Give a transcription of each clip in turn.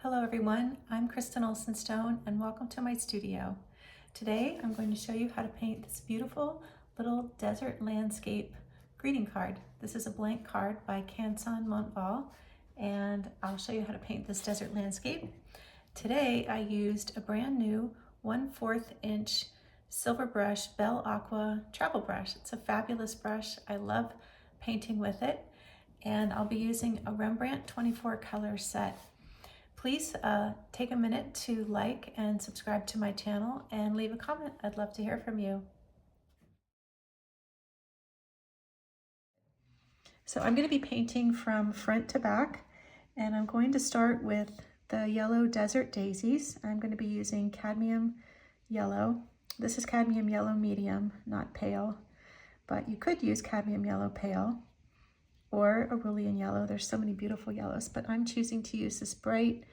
Hello everyone, I'm Kristen Olson and welcome to my studio. Today I'm going to show you how to paint this beautiful little desert landscape greeting card. This is a blank card by Canson Montval and I'll show you how to paint this desert landscape. Today I used a brand new 1/4 inch Silverbrush Belle Aqua travel brush. It's a fabulous brush. I love painting with it, and I'll be using a Rembrandt 24 color set. Please take a minute to like and subscribe to my channel and leave a comment. I'd love to hear from you. So I'm going to be painting from front to back, and I'm going to start with the yellow desert daisies. I'm going to be using cadmium yellow. This is cadmium yellow medium, not pale, but you could use cadmium yellow pale or a Cerulean yellow. There's so many beautiful yellows, but I'm choosing to use this bright,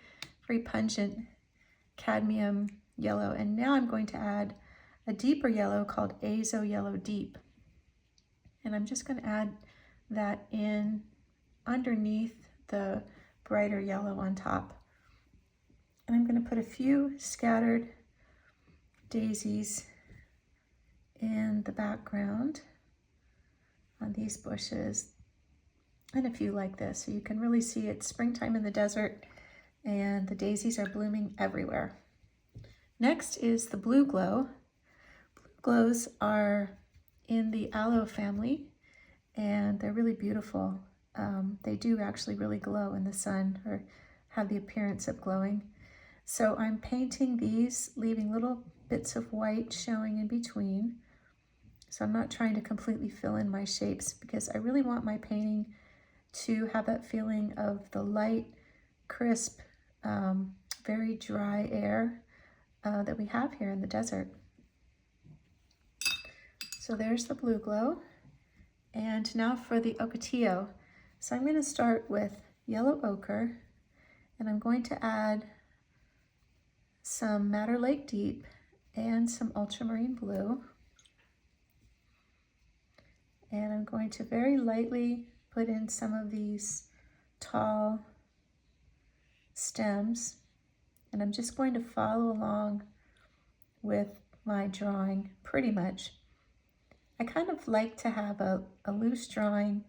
very pungent cadmium yellow. And now I'm going to add a deeper yellow called Azo Yellow Deep. And I'm just going to add that in underneath the brighter yellow on top. And I'm going to put a few scattered daisies in the background on these bushes, and a few like this, so you can really see it's springtime in the desert and the daisies are blooming everywhere. Next is the blue glow. Blue glows are in the aloe family and they're really beautiful. They do actually really glow in the sun, or have the appearance of glowing. So I'm painting these, leaving little bits of white showing in between. So I'm not trying to completely fill in my shapes because I really want my painting to have that feeling of the light, crisp, very dry air that we have here in the desert. So there's the blue glow. And now for the ocotillo. So I'm going to start with yellow ochre, and I'm going to add some Madder Lake Deep and some ultramarine blue. And I'm going to very lightly put in some of these tall stems, and I'm just going to follow along with my drawing pretty much. I kind of like to have a loose drawing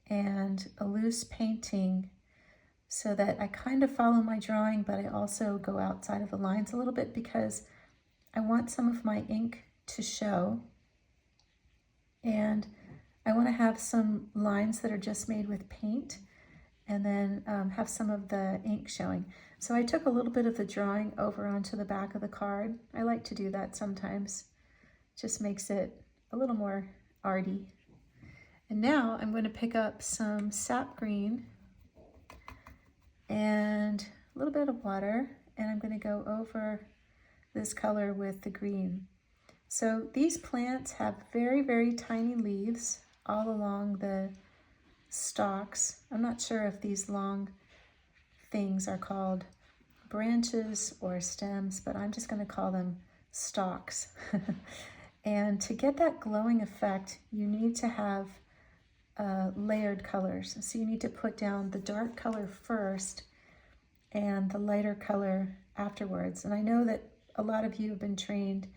and a loose painting so that I kind of follow my drawing, but I also go outside of the lines a little bit because I want some of my ink to show, and I want to have some lines that are just made with paint, and then have some of the ink showing. So I took a little bit of the drawing over onto the back of the card. I like to do that sometimes. Just makes it a little more arty. And now I'm going to pick up some sap green and a little bit of water, and I'm going to go over this color with the green. So these plants have very, very tiny leaves all along the stalks. I'm not sure if these long things are called branches or stems, but I'm just going to call them stalks. And to get that glowing effect, you need to have layered colors. So you need to put down the dark color first and the lighter color afterwards. And I know that a lot of you have been trained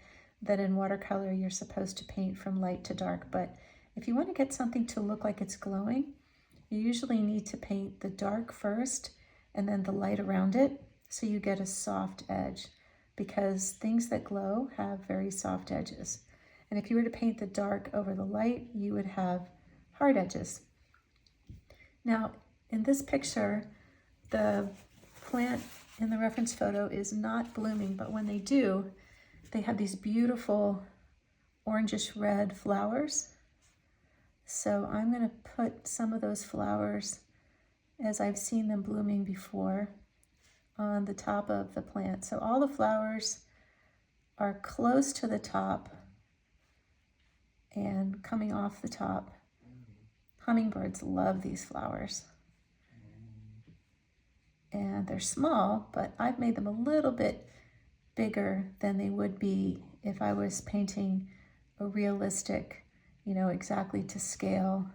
that in watercolor you're supposed to paint from light to dark, but if you want to get something to look like it's glowing, you usually need to paint the dark first and then the light around it, so you get a soft edge, because things that glow have very soft edges. And if you were to paint the dark over the light, you would have hard edges. Now, in this picture, the plant in the reference photo is not blooming, but when they do, they have these beautiful orangish red flowers. So I'm going to put some of those flowers, as I've seen them blooming before, on the top of the plant. So all the flowers are close to the top and coming off the top. Hummingbirds love these flowers. And they're small, but I've made them a little bit bigger than they would be if I was painting a realistic, exactly to scale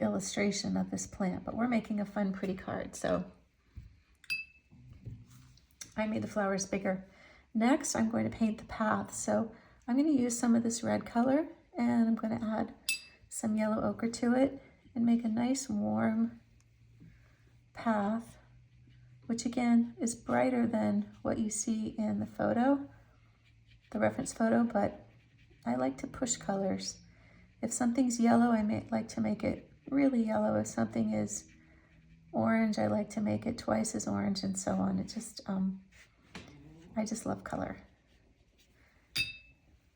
illustration of this plant. But we're making a fun, pretty card. So I made the flowers bigger. Next, I'm going to paint the path. So I'm going to use some of this red color and I'm going to add some yellow ochre to it and make a nice warm path, which again is brighter than what you see in the photo, the reference photo, but I like to push colors. If something's yellow, I may like to make it really yellow. If something is orange, I like to make it twice as orange, and so on. It just, I just love color.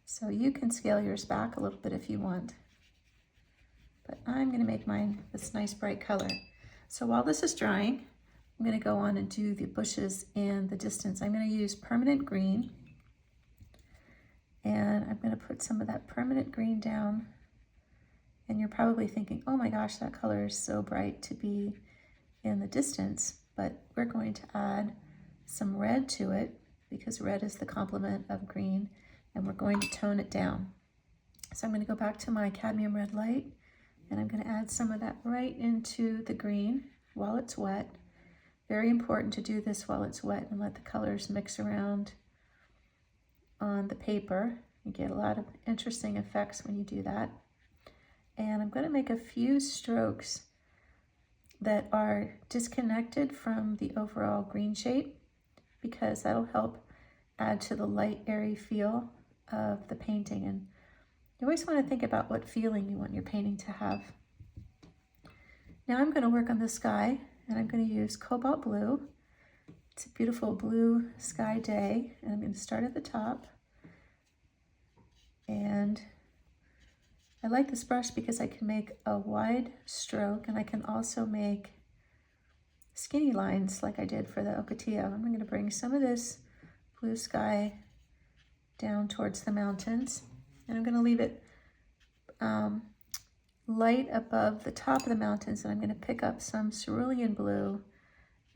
So you can scale yours back a little bit if you want, but I'm gonna make mine this nice bright color. So while this is drying, I'm gonna go on and do the bushes and the distance. I'm gonna use permanent green, and I'm gonna put some of that permanent green down. And you're probably thinking, oh my gosh, that color is so bright to be in the distance, but we're going to add some red to it because red is the complement of green, and we're going to tone it down. So I'm going to go back to my cadmium red light, and I'm going to add some of that right into the green while it's wet. Very important to do this while it's wet and let the colors mix around on the paper. You get a lot of interesting effects when you do that. And I'm going to make a few strokes that are disconnected from the overall green shape because that'll help add to the light, airy feel of the painting. And you always want to think about what feeling you want your painting to have. Now I'm going to work on the sky, and I'm going to use cobalt blue. It's a beautiful blue sky day, and I'm going to start at the top. And I like this brush because I can make a wide stroke, and I can also make skinny lines like I did for the Ocotillo. I'm going to bring some of this blue sky down towards the mountains, and I'm going to leave it light above the top of the mountains, and I'm going to pick up some cerulean blue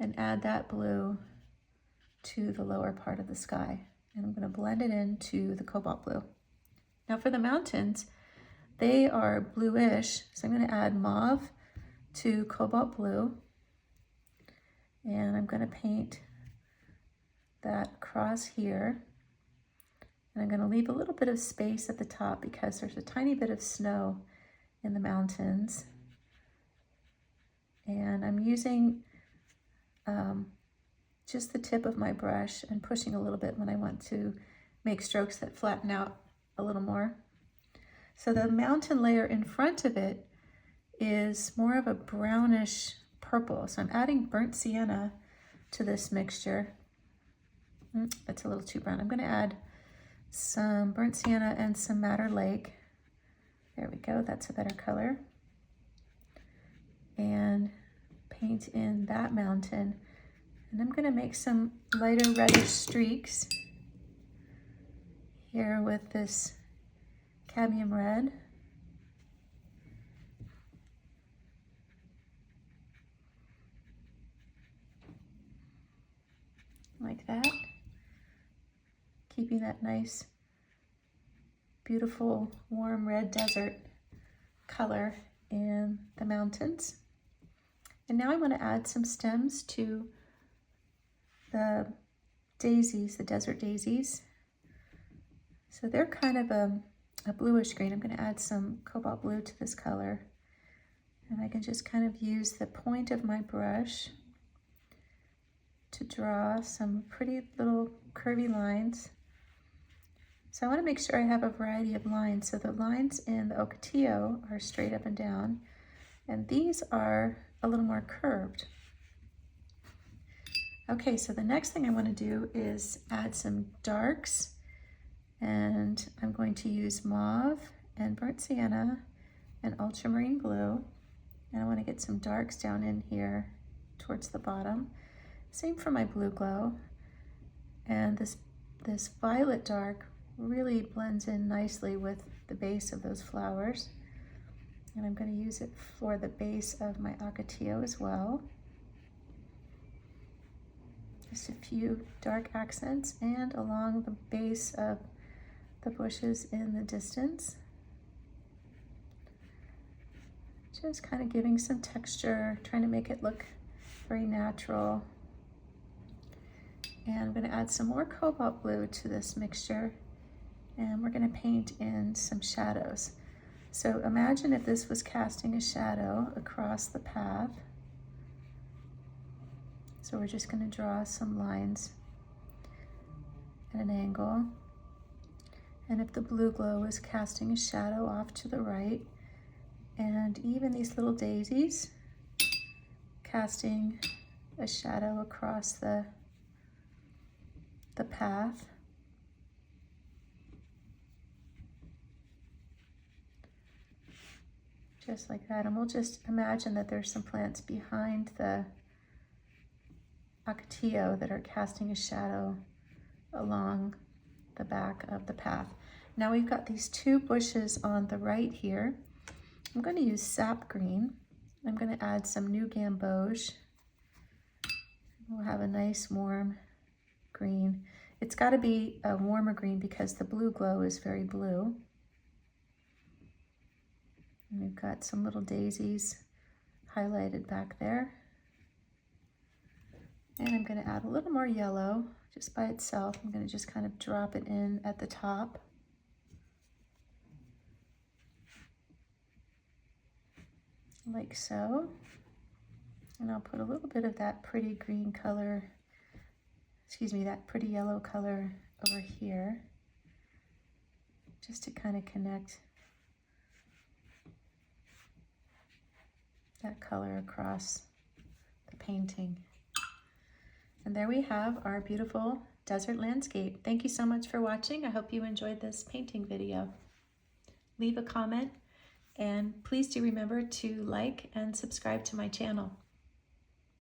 and add that blue to the lower part of the sky, and I'm going to blend it into the cobalt blue. Now for the mountains, they are bluish, so I'm going to add mauve to cobalt blue, and I'm going to paint that across here, and I'm going to leave a little bit of space at the top because there's a tiny bit of snow in the mountains, and I'm using just the tip of my brush and pushing a little bit when I want to make strokes that flatten out a little more. So the mountain layer in front of it is more of a brownish purple. So I'm adding burnt sienna to this mixture. That's a little too brown. I'm going to add some burnt sienna and some madder lake. There we go. That's a better color. And paint in that mountain. And I'm going to make some lighter reddish streaks here with this cadmium red. Like that. Keeping that nice, beautiful, warm red desert color in the mountains. And now I want to add some stems to the daisies, the desert daisies. So they're kind of a bluish green. I'm going to add some cobalt blue to this color, and I can just kind of use the point of my brush to draw some pretty little curvy lines. So I want to make sure I have a variety of lines. So the lines in the Ocotillo are straight up and down, and these are a little more curved. Okay, so the next thing I want to do is add some darks. And I'm going to use mauve and burnt sienna and ultramarine blue. And I want to get some darks down in here towards the bottom. Same for my blue glow. And this violet dark really blends in nicely with the base of those flowers. And I'm going to use it for the base of my Ocotillo as well. Just a few dark accents and along the base of the bushes in the distance. Just kind of giving some texture, trying to make it look very natural. And I'm going to add some more cobalt blue to this mixture, and we're going to paint in some shadows. So imagine if this was casting a shadow across the path. So we're just going to draw some lines at an angle. And if the blue glow was casting a shadow off to the right, and even these little daisies casting a shadow across the path. Just like that. And we'll just imagine that there's some plants behind the ocotillo that are casting a shadow along the back of the path. Now we've got these two bushes on the right here. I'm going to use sap green. I'm going to add some new gamboge. We'll have a nice warm green. It's got to be a warmer green because the blue glow is very blue. And we've got some little daisies highlighted back there. And I'm going to add a little more yellow just by itself. I'm going to just kind of drop it in at the top. Like so. And I'll put a little bit of that pretty green color, that pretty yellow color over here, just to kind of connect that color across the painting. And there we have our beautiful desert landscape. Thank you so much for watching. I hope you enjoyed this painting video. Leave a comment, and please do remember to like and subscribe to my channel.